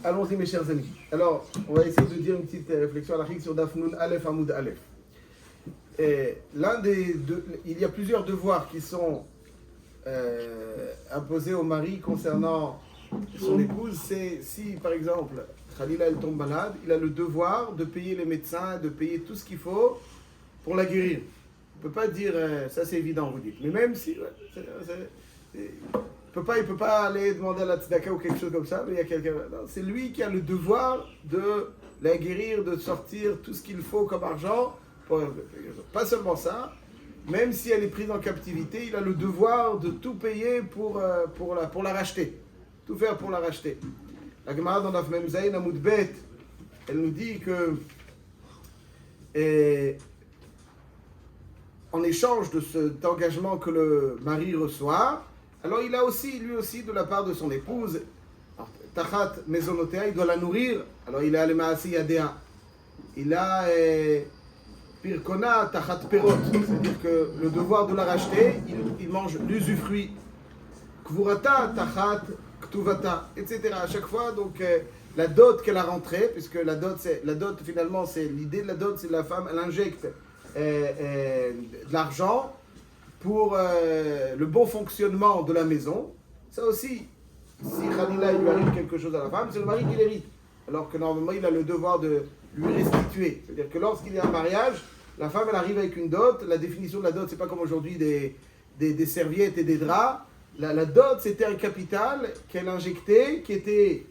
Allons-y mes chers amis. Alors, on va essayer de dire une petite réflexion à la sur Dafnoun Aleph Hamoud Aleph. Il y a plusieurs devoirs qui sont imposés au mari concernant son épouse. C'est si par exemple Khalila elle tombe malade, il a le devoir de payer les médecins, de payer tout ce qu'il faut pour la guérir. On ne peut pas dire ça c'est évident vous dites, mais même si il peut pas aller demander à la tzedaka ou quelque chose comme ça, mais il y a quelqu'un. Non, c'est lui qui a le devoir de la guérir, de sortir tout ce qu'il faut comme argent. Pas seulement ça, même si elle est prise en captivité, il a le devoir de tout payer pour la racheter. Tout faire pour la racheter. La Gemara dans Daf Mem Zayin Amud Bet, elle nous dit que en échange de cet engagement que le mari reçoit, alors il a aussi, lui aussi, de la part de son épouse, Tachat Mezonotea, il doit la nourrir. Alors il a le Maasi Yadea. Il a Pirkona Tachat Perot, c'est-à-dire que le devoir de la racheter, il mange l'usufruit. Kvurata Tachat Ktuvata, etc. À chaque fois, donc la dot qu'elle a rentrée, puisque la dot finalement, c'est l'idée de la dot, c'est la femme, elle injecte de l'argent pour le bon fonctionnement de la maison. Ça aussi, si Khalila il lui arrive quelque chose à la femme, c'est le mari qui l'hérite. Alors que normalement, il a le devoir de lui restituer. C'est-à-dire que lorsqu'il y a un mariage, la femme, elle arrive avec une dot. La définition de la dot, c'est pas comme aujourd'hui des serviettes et des draps. La dot, c'était un capital qu'elle injectait, qui était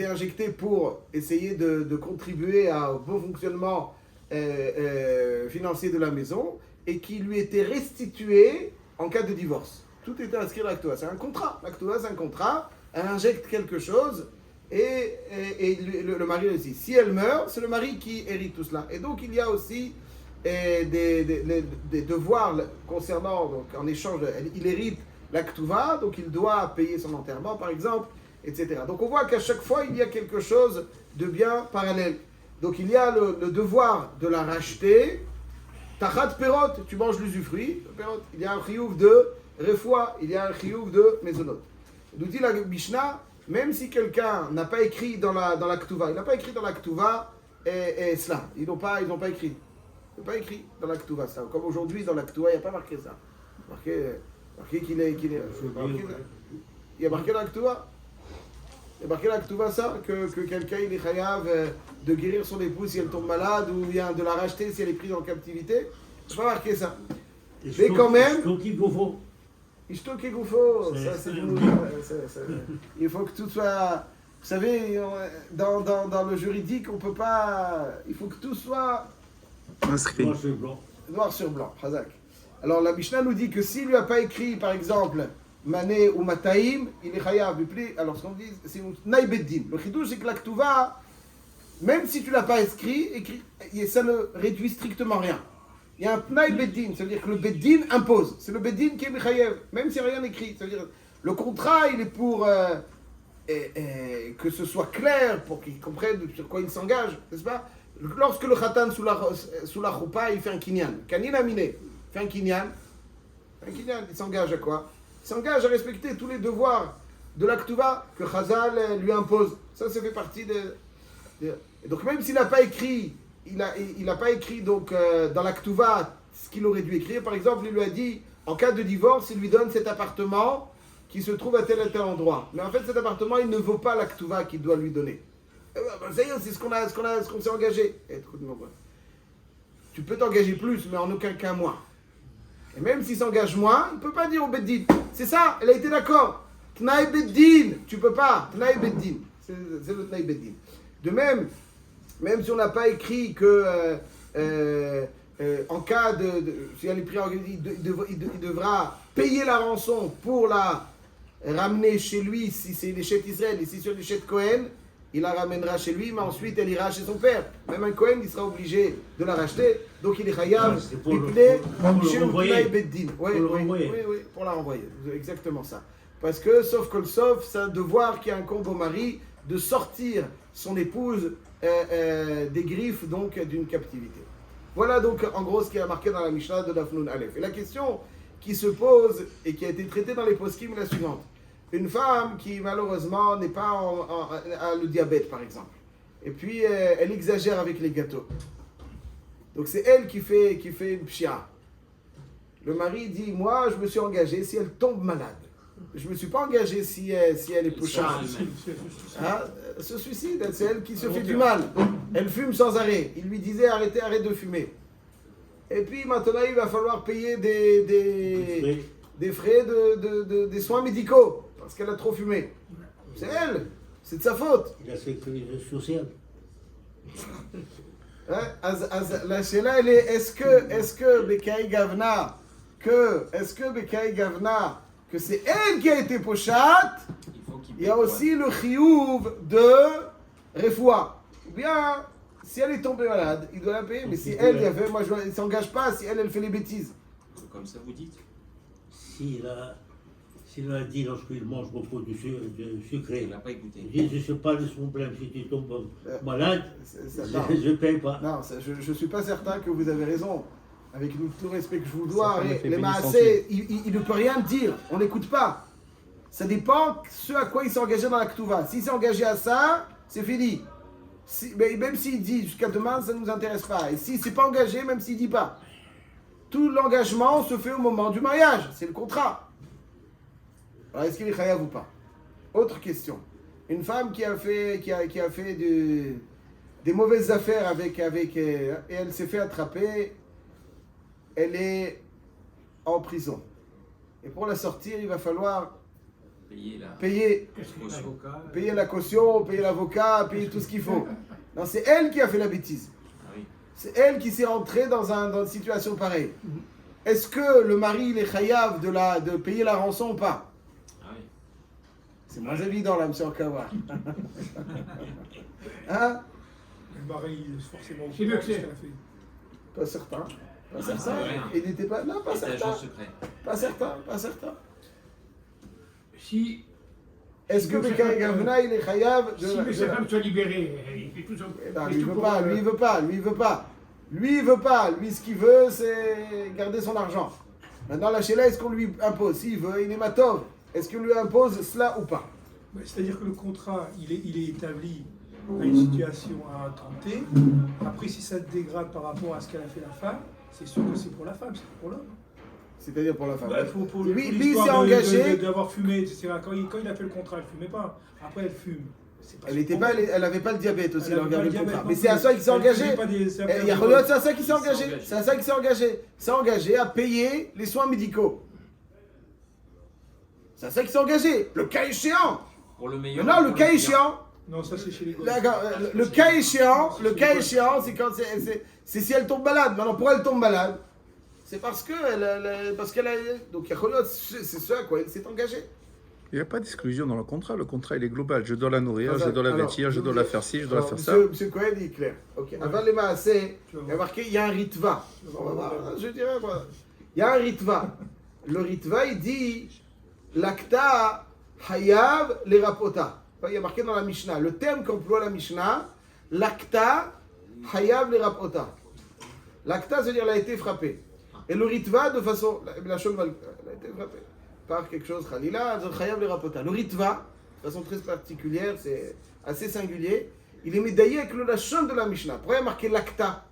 injecté pour essayer de contribuer au bon fonctionnement financier de la maison, et qui lui était restitué en cas de divorce. Tout était inscrit dans l'Aktuva. C'est un contrat. L'Aktuva, c'est un contrat. Elle injecte quelque chose et le mari aussi. Si elle meurt, c'est le mari qui hérite tout cela. Et donc, il y a aussi des devoirs concernant, donc en échange, il hérite l'Aktuva, donc il doit payer son enterrement, par exemple, etc. Donc, on voit qu'à chaque fois, il y a quelque chose de bien parallèle. Donc, il y a le devoir de la racheter. Tachat perot, tu manges l'usufruit. Il y a un chiyuv de refoua, il y a un chiyuv de mezonot. Nous dit la Mishnah, même si quelqu'un n'a pas écrit dans la Ktuva, il n'a pas écrit dans la Ktuva cela. Ils n'ont pas écrit. Ils n'ont pas écrit dans la Ktuva ça. Comme aujourd'hui, dans la Ktuva, il n'y a pas marqué ça. Marqué qu'il est. Il y a marqué dans la Ktuva. Il y a marqué dans la Ktuva ça, que quelqu'un il est chayav de guérir son épouse si elle tombe malade, ou bien de la racheter si elle est prise en captivité. Il ne pas marqué ça. Mais quand même. Ishto Kegoufo, ça c'est du nouveau. Il faut que tout soit. Vous savez, dans le juridique, on peut pas. Il faut que tout soit. Inscrit. Noir sur blanc. Noir sur blanc, Hazak. Alors la Mishnah nous dit que s'il lui a pas écrit, par exemple, Mané ou Mataïm, il est chayav. Alors ce qu'on dit, c'est Naïbeddin. Le chidouche, c'est que la Ktuva, même si tu l'as pas écrit, ça ne réduit strictement rien. Il y a un Tnaï Beddin, ça veut dire que le Beddin impose. C'est le Beddin qui est Mechayev, même s'il n'y a rien écrit. Ça veut dire le contrat, il est pour que ce soit clair, pour qu'ils comprennent sur quoi il s'engage, n'est-ce pas? Lorsque le Khatan sous la choupa, il fait un kinyan. Kanin aminé, il fait un kinyan. Il s'engage à quoi? Il s'engage à respecter tous les devoirs de l'Aktuva que Chazal lui impose. Ça fait partie de... Et donc même s'il n'a pas écrit, il n'a pas écrit donc, dans la Ktuva ce qu'il aurait dû écrire. Par exemple, il lui a dit, en cas de divorce, il lui donne cet appartement qui se trouve à tel et tel endroit. Mais en fait, cet appartement, il ne vaut pas la Ktuva qu'il doit lui donner. Ça y est, c'est ce qu'on s'est engagé. Tu peux t'engager plus, mais en aucun cas moins. Et même s'il s'engage moins, il ne peut pas dire au Beddin. C'est ça, elle a été d'accord. Tnaï Beddin, tu ne peux pas. Tnaï Beddin, c'est le Tnaï Beddin. De même si on n'a pas écrit que en cas si elle est prise, il devra payer la rançon pour la ramener chez lui, si c'est l'échet Israël, et si c'est l'échet Cohen, il la ramènera chez lui, mais ensuite elle ira chez son père. Même un Cohen, il sera obligé de la racheter, donc il est chayav, il est chez le Tnaï Beddin. Oui, pour la renvoyer. Exactement ça. Parce que, sauf c'est un devoir qui incombe au mari de sortir son épouse des griffes donc d'une captivité. Voilà donc en gros ce qui est marqué dans la Mishnah de Dafnoun Aleph. Et la question qui se pose et qui a été traitée dans les poskim est la suivante. une femme qui malheureusement n'est pas a le diabète par exemple, et puis elle exagère avec les gâteaux. Donc c'est elle qui fait une pshia. Le mari dit, moi je me suis engagé si elle tombe malade. Je ne me suis pas engagé si elle est pochard. Se suicide, c'est elle qui se fait du mal. Elle fume sans arrêt. Il lui disait arrête de fumer. Et puis maintenant il va falloir payer des frais des soins médicaux parce qu'elle a trop fumé. C'est elle, c'est de sa faute. La sécurité sociale. La chéla elle est est-ce que Bekai Gavna que c'est elle qui a été pochat, il y a aussi le chiyuv de refoua. Ou bien, si elle est tombée malade, il doit la payer. Mais si elle, il ne s'engage pas, si elle fait les bêtises. Comme ça vous dites. S'il a dit lorsqu'il mange beaucoup de sucré, Il n'a pas écouté. il dit je ne sais pas son problème, si tu tombes malade, je ne paye pas. Non, je ne suis pas certain que vous avez raison. Avec tout le respect que je vous dois, les maasés, il ne peut rien dire, on n'écoute pas. Ça dépend ce à quoi il s'est engagé dans la Ketouva. S'il s'est engagé à ça, c'est fini. Mais même s'il dit jusqu'à demain, ça ne nous intéresse pas. Et s'il ne s'est pas engagé, même s'il ne dit pas. Tout l'engagement se fait au moment du mariage, c'est le contrat. Alors est-ce qu'il est chayav ou pas? Autre question. Une femme qui a fait des mauvaises affaires avec et elle s'est fait attraper. Elle est en prison. Et pour la sortir, il va falloir payer la caution, payer l'avocat, payer tout ce qu'il faut. Non, c'est elle qui a fait la bêtise. C'est elle qui s'est entrée dans une situation pareille. Est-ce que le mari il est chayav de payer la rançon ou pas? C'est moins évident là, monsieur Okawa. Hein? Le mari, forcément, C'est mieux que c'est. Pas certain. Pas certain. Il n'était pas. Non, pas certain. Pas certain. Si. Est-ce que Bekai Gavna il est chayav Si sa femme soit libérée, il fait tout ça. Non, lui il veut pas. Lui, ce qu'il veut, c'est garder son argent. Maintenant, la chéla, est-ce qu'on lui impose? S'il veut, il est matov. Est-ce qu'on lui impose cela ou pas? C'est-à-dire que le contrat, il est établi à une situation à un temps T. Après, si ça se dégrade par rapport à ce qu'elle a fait la femme, c'est sûr que c'est pour la femme, c'est pas pour l'homme. C'est-à-dire pour la femme. Pour lui s'est engagé. D'avoir fumé, etc. Quand il a fait le contrat, elle ne fumait pas. Après, elle fume. Elle n'avait pas le diabète aussi, Elle elle avait pas avait le le contrat. diabète Mais non c'est à plus. ça qu'il s'est engagé. Elle Il y a Renaud, c'est à ça qu'il s'est engagé. C'est à ça qu'il s'est engagé. Il s'est engagé à payer les soins médicaux. C'est à ça qu'il s'est engagé. Le cas échéant. Pour le meilleur. Non, le cas échéant. Non, ça c'est chez les gosses. Le cas échéant, c'est quand c'est si elle tombe malade. Maintenant, pourquoi elle tombe malade? C'est parce qu'elle a. Donc, c'est ce à quoi elle s'est engagée. Il n'y a pas d'exclusion dans le contrat. Le contrat, il est global. Je dois la nourrir, Alors, je dois la vêtir, je dois la faire ci, je dois la faire ça. Monsieur Cohen, il est clair. Ok. Avant les maasés, il y a marqué il y a un ritva. Je dirais, voilà. Il y a un ritva. Le ritva, il dit l'acta hayav les rapota. Il y a marqué dans la Mishnah. Le terme qu'emploie la Mishnah, l'acta hayav les rapota. L'acta, c'est-à-dire elle a été frappée. Et le ritva, de façon. La chose, elle a été frappée par quelque chose, Khalila, chayav les rapota. Le ritva, de façon très particulière, c'est assez singulier. Il est médaillé avec le lachon de la Mishnah. Pourquoi il y a marqué l'acta?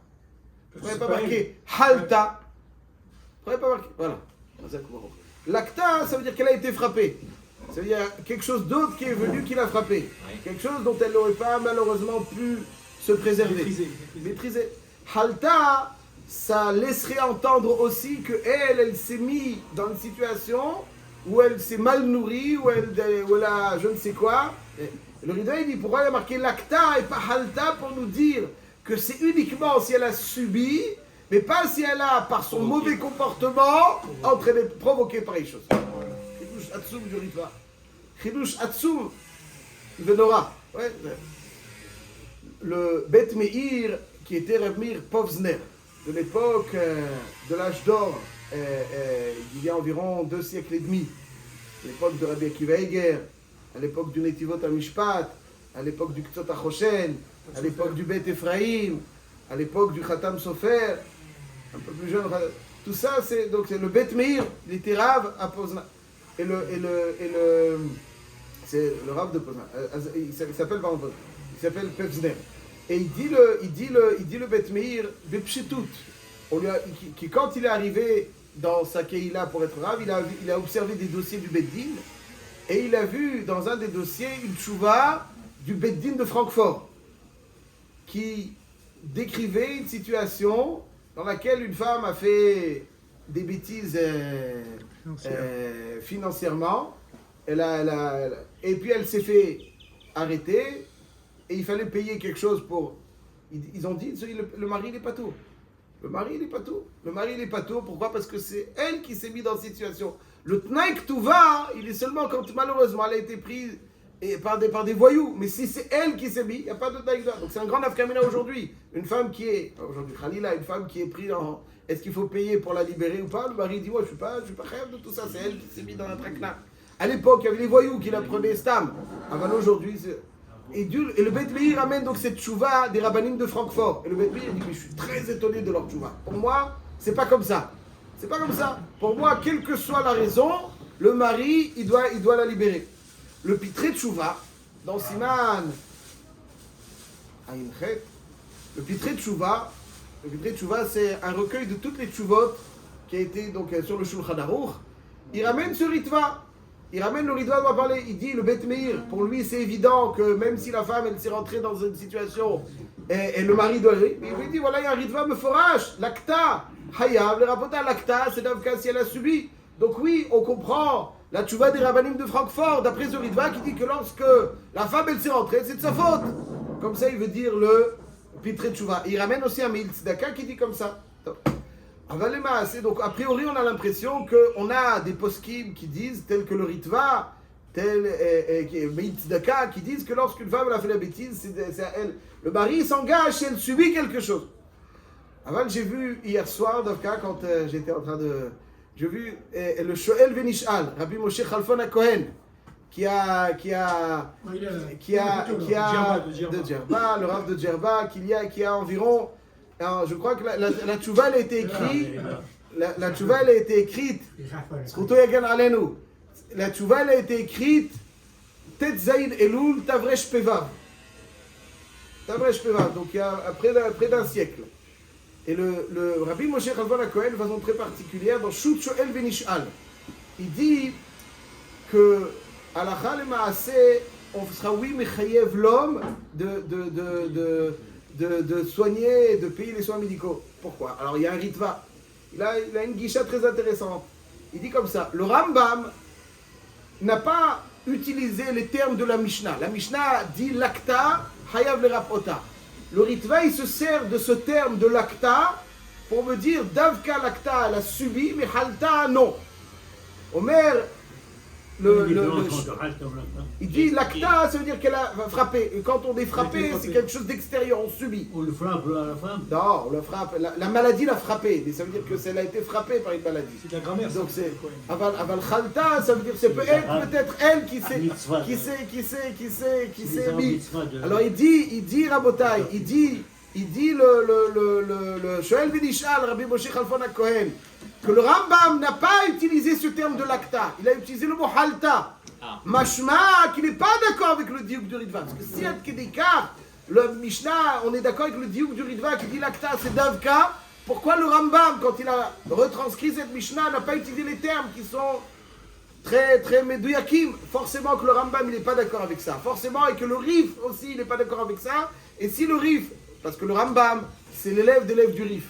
Pourquoi il n'y a pas marqué halta? Pourquoi il n'y a pas marqué. Voilà. L'acta, ça veut dire qu'elle a été frappée. Ça veut dire quelque chose d'autre qui est venu qui l'a frappée. Quelque chose dont elle n'aurait pas malheureusement pu se préserver. Maîtriser. Halta, ça laisserait entendre aussi qu'elle s'est mise dans une situation où elle s'est mal nourrie, où elle a je ne sais quoi. Le Rida, il dit pourquoi il a marqué l'acta et pas halta pour nous dire que c'est uniquement si elle a subi, mais pas si elle a, par son mauvais comportement, provoqué pareille chose. Chidush Atsum du Ritva. Chidush Atsum de Nora. Ouais. Le Bet Meir, qui était Rav Meir Povzner, de l'époque de l'âge d'or, il y a environ 2 siècles et demi, à l'époque de Rabbi Akiva Eiger, à l'époque du Netivot HaMishpat, à l'époque du Ktsot HaChoshen, à l'époque du Bet Ephraim, à l'époque du Khatam Sofer, un peu plus jeune. Tout ça, c'est le Bet Meir, il était Rav à Poznan. Et c'est le Rav de Poznan. Il s'appelle Pevzner. Et il dit le Bet Meir de Pshitout. Quand il est arrivé dans sa Keïla pour être Rav, il a observé des dossiers du Beddin et il a vu dans un des dossiers une tchouva du Beddin de Francfort qui décrivait une situation dans laquelle une femme a fait des bêtises financièrement. Et puis elle s'est fait arrêter et il fallait payer quelque chose pour... Ils ont dit, le mari n'est pas tout. Le mari il n'est pas tout. Pourquoi? Parce que c'est elle qui s'est mise dans cette situation. Le Tnaï Ktuva, il est seulement quand malheureusement elle a été prise par des voyous. Mais si c'est elle qui s'est mise, il n'y a pas de Tnaï Ktuva. Donc c'est un grand nafkamina aujourd'hui. Une femme qui est, aujourd'hui Khalila, une femme qui est prise en... Est-ce qu'il faut payer pour la libérer ou pas? Le mari dit, moi je suis pas rêve de tout ça, c'est elle qui s'est mise dans la traquenard. À l'époque, il y avait les voyous qui la prenaient stam. Avant aujourd'hui, et le Bet Meir ramène donc cette tchouva des rabbinim de Francfort. Et le Bet Meir dit, mais je suis très étonné de leur tchouva. Pour moi, c'est pas comme ça. C'est pas comme ça. Pour moi, quelle que soit la raison, le mari, il doit la libérer. Le Pitré Tchouva, dans Siman Aïnchet, le Pitré Tchouva, c'est un recueil de toutes les tchouvot qui a été donc sur le Shulchan Aruch. Il ramène ce ritva. Il ramène le ritva, on va parler. Il dit, le Bet Meir, pour lui, c'est évident que même si la femme, elle s'est rentrée dans une situation et le mari doit aller, il lui dit, voilà, il y a un ritva meforash, l'acta, hayav, le rapota, l'acta, c'est dans le cas si elle a subi. Donc oui, on comprend la tchouva des rabbanim de Francfort, d'après ce ritva qui dit que lorsque la femme, elle s'est rentrée, c'est de sa faute. Comme ça, il veut dire le Pitré Tchouva. Il ramène aussi un Meil Tzedaka qui dit comme ça. Donc, a priori, on a l'impression qu'on a des poskim qui disent, tels que le Ritva, Meil Tzedaka, qui disent que lorsqu'une femme a fait la bêtise, c'est à elle. Le mari s'engage si elle subit quelque chose. Avant, j'ai vu hier soir, Dovka, quand j'étais en train de... J'ai vu le Shoel Venishal, Rabbi Moshe Khalfon HaKohen, qui a de Djerba, le Rav de Djerba, qui a environ, alors, je crois que la tchouva elle a été écrite, la tchouva elle a été écrite, la tchouva elle a été écrite, Tet Zayin Elul Tavresh Pevav, donc il y a près d'un siècle. Et le Rabbi Moshe Khalfon HaKohen, de façon très particulière, dans Shut Shoel Venishal, il dit que Halakha le Maaseh, on sera oui mechayev l'homme de soigner, de payer les soins médicaux. Pourquoi? Alors il y a un ritva. Il a une guicha très intéressante. Il dit comme ça, le Rambam n'a pas utilisé les termes de la Mishnah. La Mishnah dit l'acta, hayav le rapota. Le ritva, il se sert de ce terme de l'acta pour me dire davka l'acta, elle a subi, mais halta non. Omer, il dit l'acta, ça veut dire qu'elle a frappé. Et quand on est frappé, c'est quelque chose d'extérieur, on subit. On le frappe la femme? Non, on le frappe. La maladie l'a frappé. Mais ça veut dire qu'elle a été frappée par une maladie. C'est de la grammaire. Donc c'est aval khalta, ça veut dire c'est peut-être elle qui s'est mis. Alors il dit Rabotai, il dit le Shoel Venishal, Rabbi Moshe Khalfon HaKohen, que le Rambam n'a pas utilisé ce terme de l'acta, il a utilisé le mot halta. Mashma, qui n'est pas d'accord avec le diouk du Ritva. Parce que si il y a des écarts, le Mishnah, on est d'accord avec le diouk du Ritva qui dit l'acta, c'est davka. Pourquoi le Rambam, quand il a retranscrit cette Mishnah, n'a pas utilisé les termes qui sont très, très medouyakim? Forcément que le Rambam, il n'est pas d'accord avec ça. Forcément, et que le Rif aussi, il n'est pas d'accord avec ça. Et si le Rif, parce que le Rambam, c'est l'élève d'élève du Rif.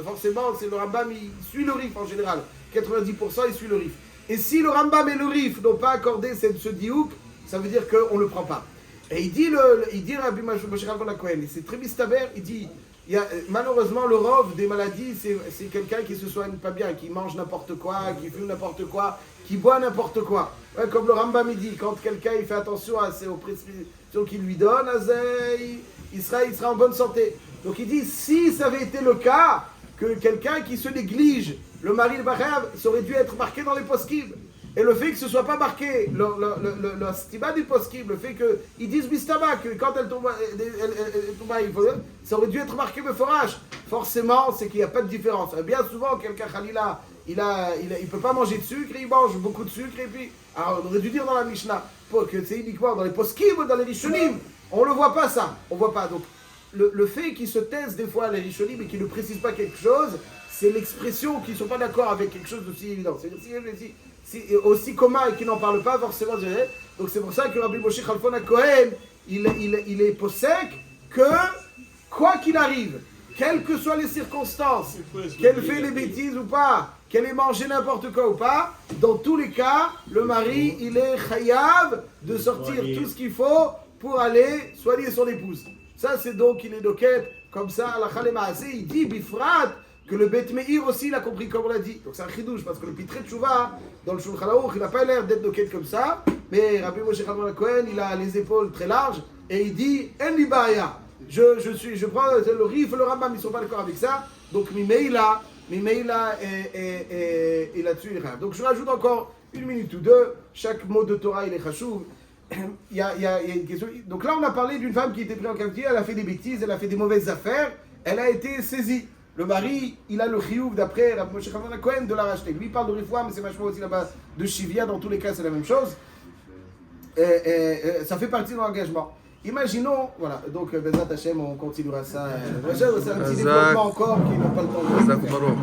Forcément, c'est le Rambam, il suit le Rif en général. 90%, il suit le Rif. Et si le Rambam et le Rif n'ont pas accordé ce diouk, ça veut dire qu'on ne le prend pas. Et il dit Rabbi Moshe Khalfon HaKohen, c'est très mistaber, il dit, malheureusement le rov des maladies, c'est quelqu'un qui se soigne pas bien, qui mange n'importe quoi, qui fume n'importe quoi, qui boit n'importe quoi. Ouais, comme le Rambam il dit, quand quelqu'un il fait attention aux prescriptions qu'il lui donne, il sera en bonne santé. Donc il dit, si ça avait été le cas, que quelqu'un qui se néglige, le mari de Bachav, ça aurait dû être marqué dans les poskim. Et le fait que ce ne soit pas marqué, le stima du poskim, le fait qu'ils disent bistama, que quand elle tombe, ça aurait dû être marqué meforach. Forcément, c'est qu'il n'y a pas de différence. Bien souvent, quelqu'un Khalila, il peut pas manger de sucre, et il mange beaucoup de sucre, et puis, alors on aurait dû dire dans la Mishnah, que c'est uniquement dans les poskim ou dans les rishonim, on le voit pas ça, on voit pas, donc le fait qu'ils se taisent des fois les rishonim et qu'ils ne précisent pas quelque chose, c'est l'expression qu'ils ne sont pas d'accord avec quelque chose d'aussi évident, c'est aussi commun et qu'ils n'en parlent pas forcément, donc c'est pour ça que Rabbi Moshe Khalfon HaKohen, il est possèque que, quoi qu'il arrive, quelles que soient les circonstances, qu'elle fait les bêtises ou pas, qu'elle ait mangé n'importe quoi ou pas, dans tous les cas, le mari, il est chayav de sortir tout ce qu'il faut pour aller soigner son épouse. Ça, c'est donc, il est doquette, comme ça, à la Khalemaase, il dit, bifrat, que le Bet Meir aussi, il a compris comme on l'a dit. Donc c'est un chidouche, parce que le Pitré Tchouva, dans le Shulchan Aruch, il n'a pas l'air d'être doquette comme ça, mais Rabbi Moshe Khalfon HaKohen, il a les épaules très larges, et il dit, en li baya. Je prends le Rif, le Rambam, ils ne sont pas d'accord avec ça, donc Mimeila et là-dessus, il est rien. Donc je rajoute encore 1 minute ou 2, chaque mot de Torah, il est chachouv. Il y a une question. Donc là, on a parlé d'une femme qui était prise en captivité, elle a fait des bêtises, elle a fait des mauvaises affaires, elle a été saisie. Le mari, il a le chiyuv d'après Rabbi Moshe Khalfon HaKohen de la racheter. Lui, il parle de Rifouah, mais c'est vachement aussi là-bas de Shivia, dans tous les cas, c'est la même chose. Ça fait partie de l'engagement. Imaginons, voilà, donc Bezat Hashem, on continuera ça. C'est un petit développement encore qui n'a pas le temps de